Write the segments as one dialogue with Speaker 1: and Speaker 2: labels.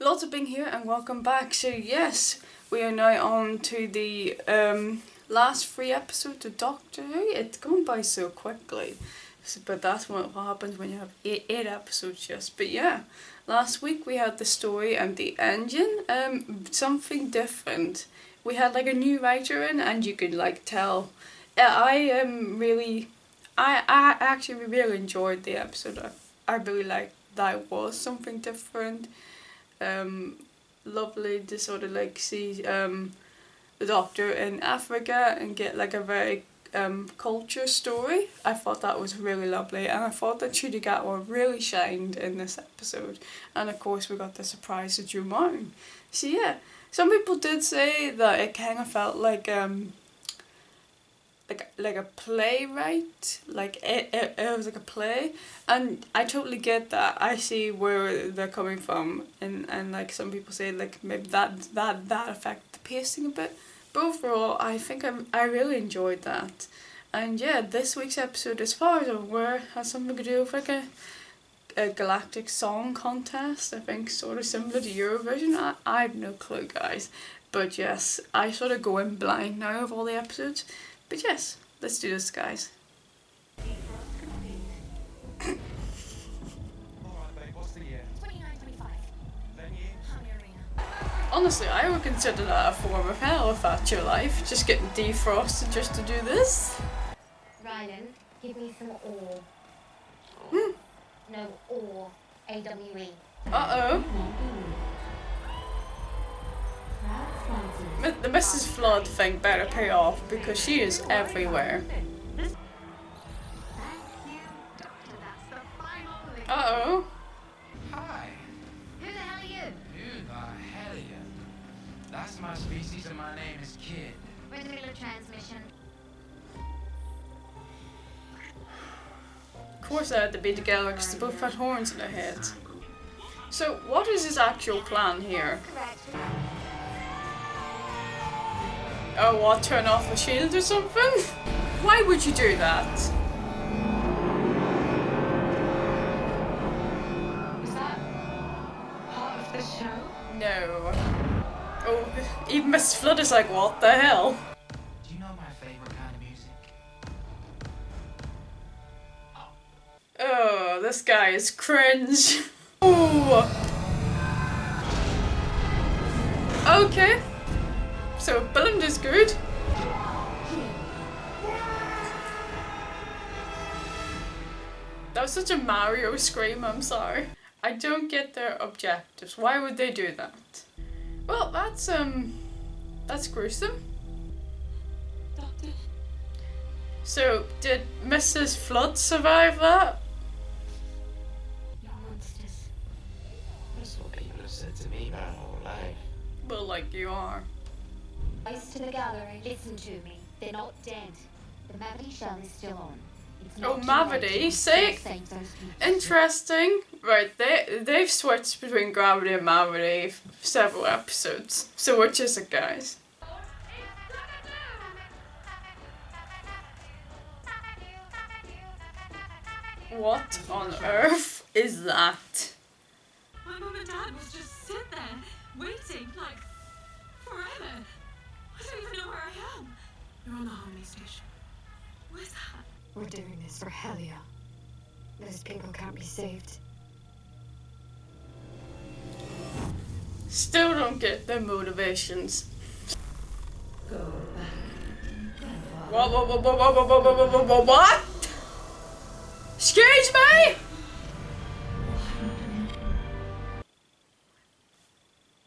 Speaker 1: Lots of being here and welcome back. So yes, we are now on to the last 3 episodes of Doctor Who. It's gone by so quickly, but that's what happens when you have eight episodes just. But yeah, last week we had the story and the engine, something different. We had like a new writer in, and you could like tell. I actually really enjoyed the episode. I really liked that it was something different. Lovely to sort of like see the Doctor in Africa and get like a very culture story. I thought that was really lovely, and I thought that Judy Gatwa really shined in this episode. And of course we got the surprise of Drew Martin. So yeah, some people did say that it kind of felt like a playwright, like it was like a play, and I totally get that. I see where they're coming from, and like some people say like maybe that affected the pacing a bit, but overall I think I really enjoyed that. And yeah, this week's episode, as far as I'm aware, has something to do with like a galactic song contest. I think sort of similar to Eurovision. I have no clue, guys, but yes, I sort of go in blind now of all the episodes. But yes, let's do this, guys. Honestly, I would consider that a form of hell if that's your life, just getting defrosted just to do this.
Speaker 2: Rylan, give me some ore. No, ore. A-W-E.
Speaker 1: Uh-oh. The Mrs. Flood thing better pay off, because she is everywhere. Uh-oh.
Speaker 3: Hi.
Speaker 2: Who the hell are you?
Speaker 3: Who the hell are you? That's my species and my name is Kid.
Speaker 2: We're in the middle of transmission.
Speaker 1: Of course they had to be together because they both had horns in their heads. So what is his actual plan here?
Speaker 2: Correct.
Speaker 1: Oh, what, turn off the shield or something? Why would you do that?
Speaker 4: Was that part of the show?
Speaker 1: No. Oh, even Mrs. Flood is like, what the hell?
Speaker 3: Do you know my favorite kind of music?
Speaker 1: Oh, this guy is cringe. Ooh. Okay. So Billand is good. That was such a Mario scream, I'm sorry. I don't get their objectives. Why would they do that? Well, that's gruesome.
Speaker 4: Doctor?
Speaker 1: So, did Mrs. Flood survive that?
Speaker 2: You're monsters.
Speaker 3: That's what people have said to me my whole life.
Speaker 1: Well, like you are.
Speaker 2: Guys to the gallery, listen to me. They're not dead. The Mavity shell is still on. It's
Speaker 1: Oh,
Speaker 2: not too late
Speaker 1: Mavity,
Speaker 2: to
Speaker 1: say-
Speaker 2: save those people.
Speaker 1: Interesting. Right, they've switched between Gravity and Mavity several episodes. So which is it, guys? What on earth is that?
Speaker 4: My mum and dad was just sit there, waiting, like, forever. I don't even know where I am. You're on the Harmony Station. Where's that?
Speaker 5: We're doing this for Helia. Those people can't be saved.
Speaker 1: Still don't get their motivations. What? Excuse me?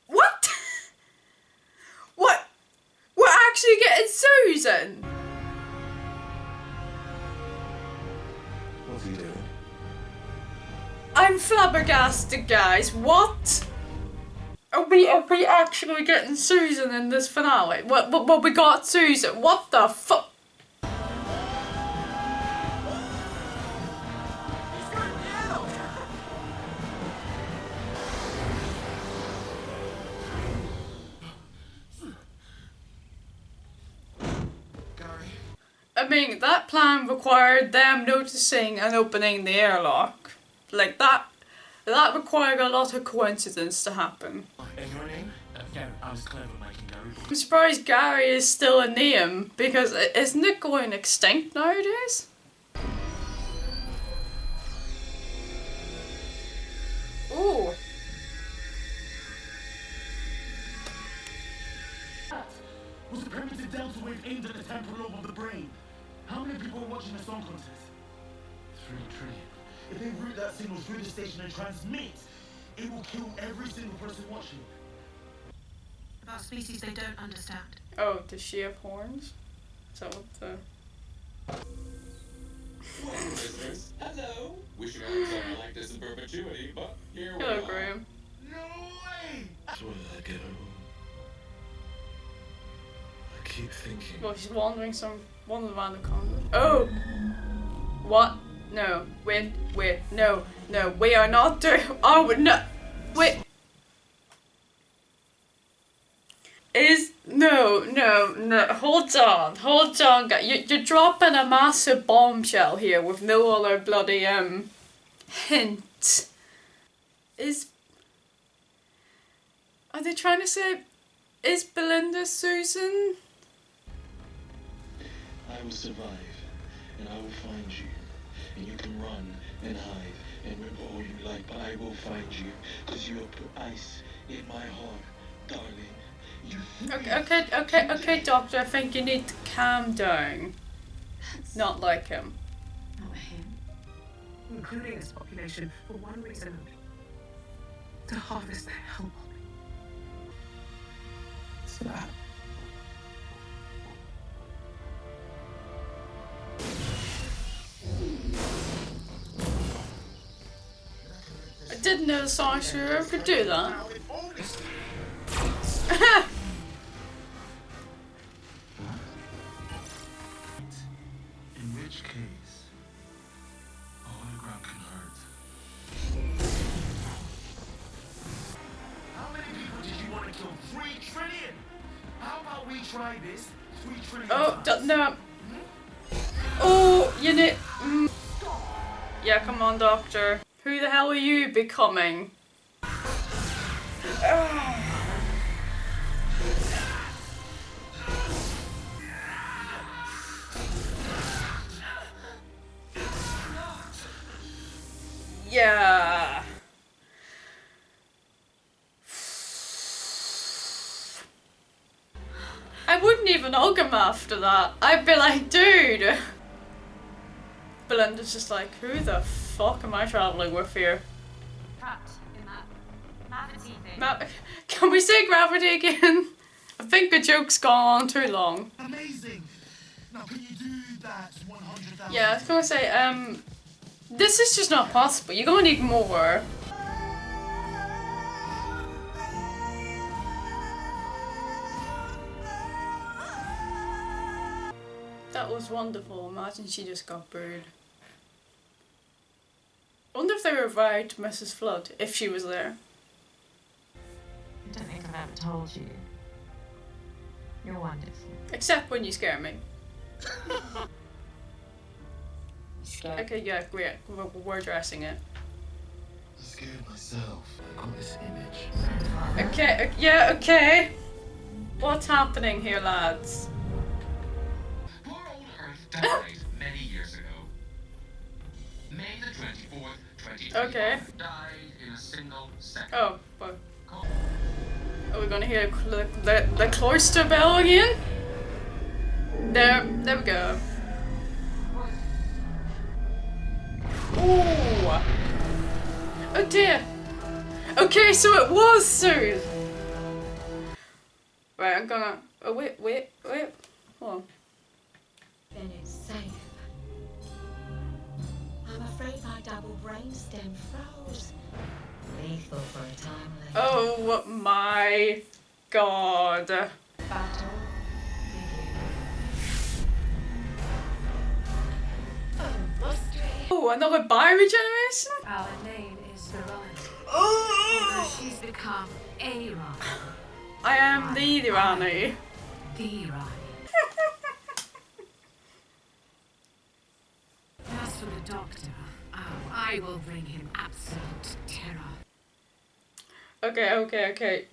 Speaker 1: What? What? We're actually getting Susan?
Speaker 3: What's he doing?
Speaker 1: I'm flabbergasted, guys. What? Are we actually getting Susan in this finale? What we got Susan. What the fuck? I mean, that plan required them noticing and opening the airlock. Like that, That required a lot of coincidence to happen.
Speaker 3: And your name? Gary. I was clever, Mike and Gary.
Speaker 1: I'm surprised Gary is still a name, because isn't it going extinct nowadays? Ooh.
Speaker 6: Was a primitive delta wave aimed at the temporal lobe of the brain. How many people were watching the song contest? 3 trillion. If they route that signal through the station and transmit, it will kill every single person watching.
Speaker 4: About species they don't understand.
Speaker 1: Oh, does she have horns? Is that what the...
Speaker 7: Well, listeners, hello. Wishing I was something like this in perpetuity, but here we
Speaker 1: Hello,
Speaker 7: are.
Speaker 1: Graham.
Speaker 6: No way! That's where I go. I keep thinking.
Speaker 1: Well, she's wandering around the condo. Oh! What? No. Wait. No. We are not doing... Oh, no! Wait! No, hold on, guys. You're dropping a massive bombshell here with no other bloody, hint. Are they trying to say, is Belinda Susan?
Speaker 6: I will survive, and I will find you. And you can run and hide and remember all you like, but I will find you, because you have put ice in my heart, darling.
Speaker 1: Okay, Doctor, I think you need to calm down. Not like him.
Speaker 8: Not him. Including this population for one reason only. To harvest their hellbody.
Speaker 6: What's that?
Speaker 1: I didn't know the sorcerer could do that.
Speaker 6: In which case, a hologram can hurt. How many people did you want to kill? 3 trillion! How about we try this 3 trillion times?
Speaker 1: No. Oh, you need... Yeah, come on, Doctor. Who the hell are you becoming? Yeah. I wouldn't even hug him after that. I'd be like, dude. Belinda's just like, who the fuck am I traveling with here?
Speaker 4: Trapped in that gravity thing.
Speaker 1: Can we say gravity again? I think the joke's gone on too long.
Speaker 6: Amazing! Now can you do that 100,000?
Speaker 1: Yeah, I was gonna say, this is just not possible. You're gonna need more. That was wonderful. Imagine she just got booed. Wonder if they revived Mrs. Flood, if she was there.
Speaker 8: I don't think I've ever told you. You're wonderful.
Speaker 1: Except when you scare me. Okay, yeah, great. We're addressing it.
Speaker 6: I scared myself. I got this image.
Speaker 1: Okay, yeah, okay. What's happening here, lads?
Speaker 3: Poor old Earth died many years ago. May the 24th, 2025
Speaker 1: Okay.
Speaker 3: died in a single second.
Speaker 1: Oh, but are we gonna hear the cloister bell again? There we go. Ooh. Oh dear. Okay, so it was soon. Right, I'm gonna. Oh wait. Hold on.
Speaker 9: Then it's safe. I'm afraid my double brainstem froze. Lethal for a time like
Speaker 1: Oh my god.
Speaker 9: battle.
Speaker 1: Oh, another bi-regeneration?
Speaker 5: Our name is Veronica.
Speaker 1: Oh!
Speaker 5: She's become a Rani.
Speaker 1: I am the Rani.
Speaker 5: The Rani. As for the doctor,
Speaker 8: Oh, I will bring him absolute terror.
Speaker 1: Okay.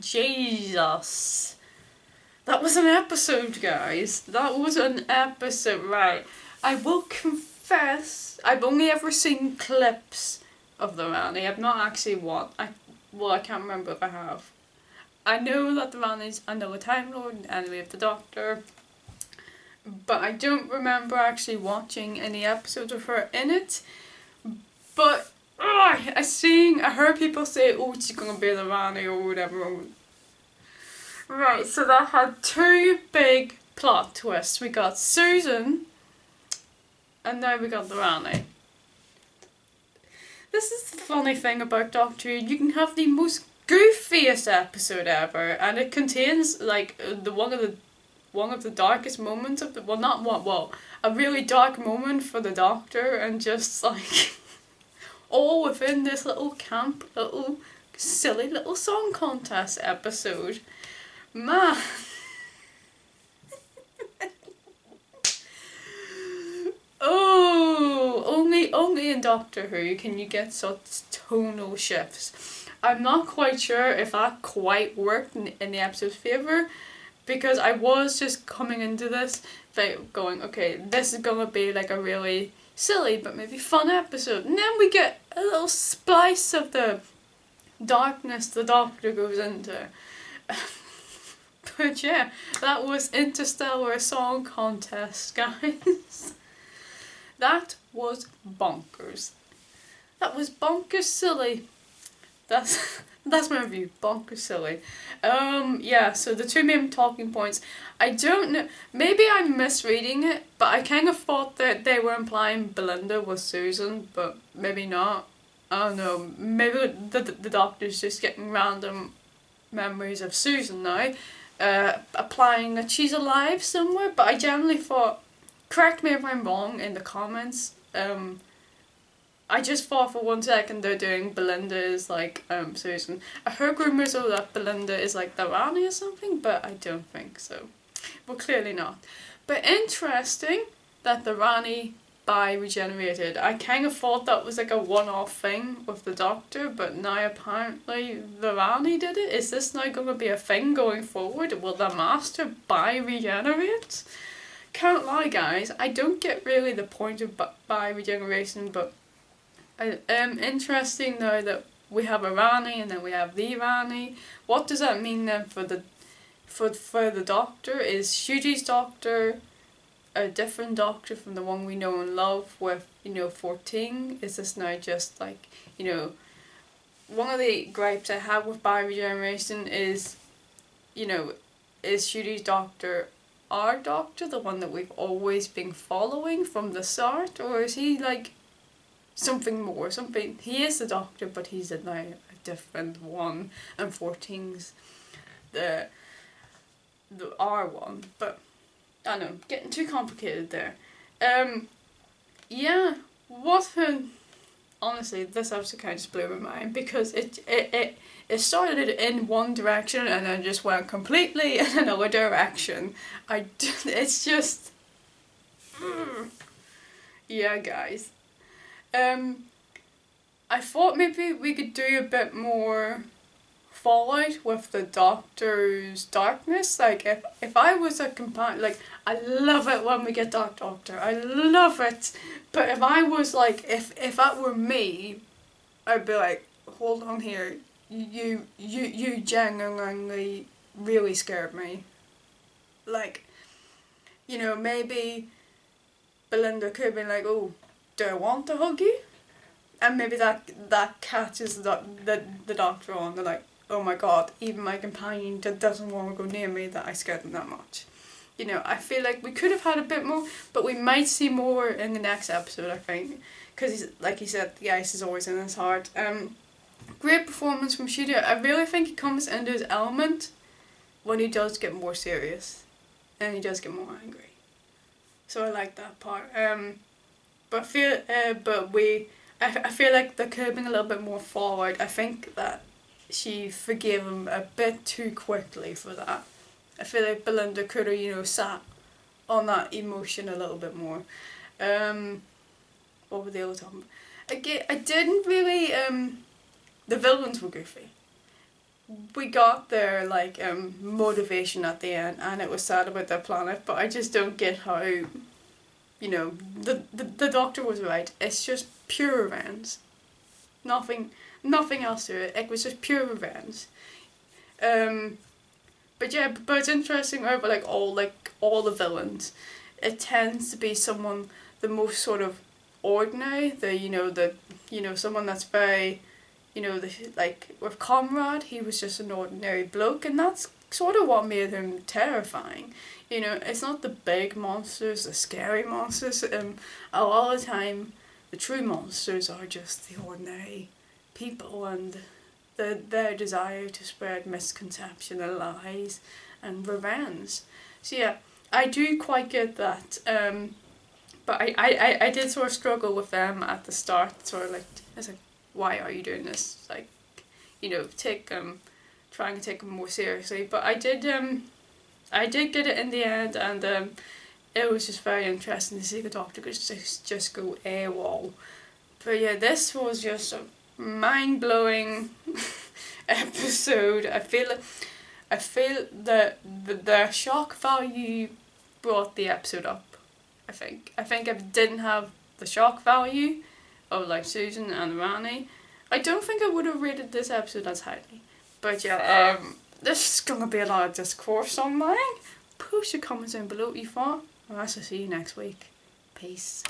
Speaker 1: Jesus. That was an episode, guys. That was an episode, right. I will confess, I've only ever seen clips of the Rani. I've not actually watched. I can't remember if I have. I know that the Rani's another Time Lord and we have the Doctor, but I don't remember actually watching any episodes of her in it. But I heard people say, oh, she's gonna be the Rani or whatever. Right, so that had two big plot twists. We got Susan, and now we got the Rani. This is the funny thing about Doctor Who. You can have the most goofiest episode ever, and it contains like one of the darkest moments of the a really dark moment for the Doctor, and just like all within this little camp, little silly little song contest episode. Man. Oh, only in Doctor Who can you get such tonal shifts. I'm not quite sure if that quite worked in the episode's favour, because I was just coming into this going, okay, this is gonna be like a really silly but maybe fun episode, and then we get a little splice of the darkness the Doctor goes into. But yeah, that was Interstellar Song Contest, guys. That was bonkers. That was bonkers silly. That's my review. Bonkers silly. Yeah, so the two main talking points. I don't know, maybe I'm misreading it, but I kind of thought that they were implying Belinda was Susan, but maybe not. I don't know. Maybe the Doctor's just getting random memories of Susan now, applying that she's alive somewhere, but I generally thought, correct me if I'm wrong in the comments, I just thought for 1 second they're doing Belinda is like Susan. I heard rumours of that Belinda is like the Rani or something, but I don't think so. Well, clearly not. But interesting that the Rani regenerated. I kind of thought that was like a one-off thing with the Doctor, but now apparently the Rani did it. Is this now going to be a thing going forward? Will the Master regenerate? Can't lie, guys, I don't get really the point of regeneration, but interesting now that we have a Rani and then we have the Rani. What does that mean then for the Doctor? Is Shuji's Doctor a different Doctor from the one we know and love with, 14? Is this now just like, one of the gripes I have with bioregeneration is, is Shuji's Doctor our Doctor, the one that we've always been following from the start, or is he like something more? He is the Doctor, but he's now a different one, and 14's the R one, but I don't know, getting too complicated there. Yeah, honestly, this episode kind of just blew my mind, because it started in one direction and then just went completely in another direction. It's just, yeah, guys. I thought maybe we could do a bit more fallout with the Doctor's darkness. Like, if I was a companion, like, I love it when we get Dark Doctor. I love it. But if I was like, if that were me, I'd be like, hold on here. You genuinely really scared me. Like, maybe Belinda could have been like, oh, do I want to hug you? And maybe that catches the Doctor on. They're like, oh my god, even my companion doesn't want to go near me, that I scared them that much. I feel like we could have had a bit more, but we might see more in the next episode, I think. Because, like he said, the ice is always in his heart. Great performance from Shuji. I really think he comes into his element when he does get more serious. And he does get more angry. So I like that part. But I feel like they're curbing a little bit more forward. I think that she forgave him a bit too quickly for that. I feel like Belinda could have, sat on that emotion a little bit more. What over the old time. Again, I didn't really, the villains were goofy. We got their like motivation at the end, and it was sad about their planet, but I just don't get how, you know, the Doctor was right. It's just pure revenge. Nothing else to it. It was just pure revenge. But yeah, but it's interesting how all the villains, it tends to be someone the most sort of ordinary, someone that's very, like with Conrad, he was just an ordinary bloke, and that's sort of what made him terrifying. It's not the big monsters, the scary monsters. A lot of the time, the true monsters are just the ordinary people, and their desire to spread misconception and lies and revenge. So yeah, I do quite get that. But I did sort of struggle with them at the start. Sort of like, I was like, why are you doing this? Like, trying to take them more seriously. But I did get it in the end, and it was just very interesting to see the Doctor just go AWOL. But yeah, this was just a mind-blowing episode. I feel that the shock value brought the episode up. I think if it didn't have the shock value of like Susan and Rani, I don't think I would have rated this episode as highly. But yeah, this is gonna be a lot of discourse online. Post your comments down below what you thought. And I'll see you next week. Peace.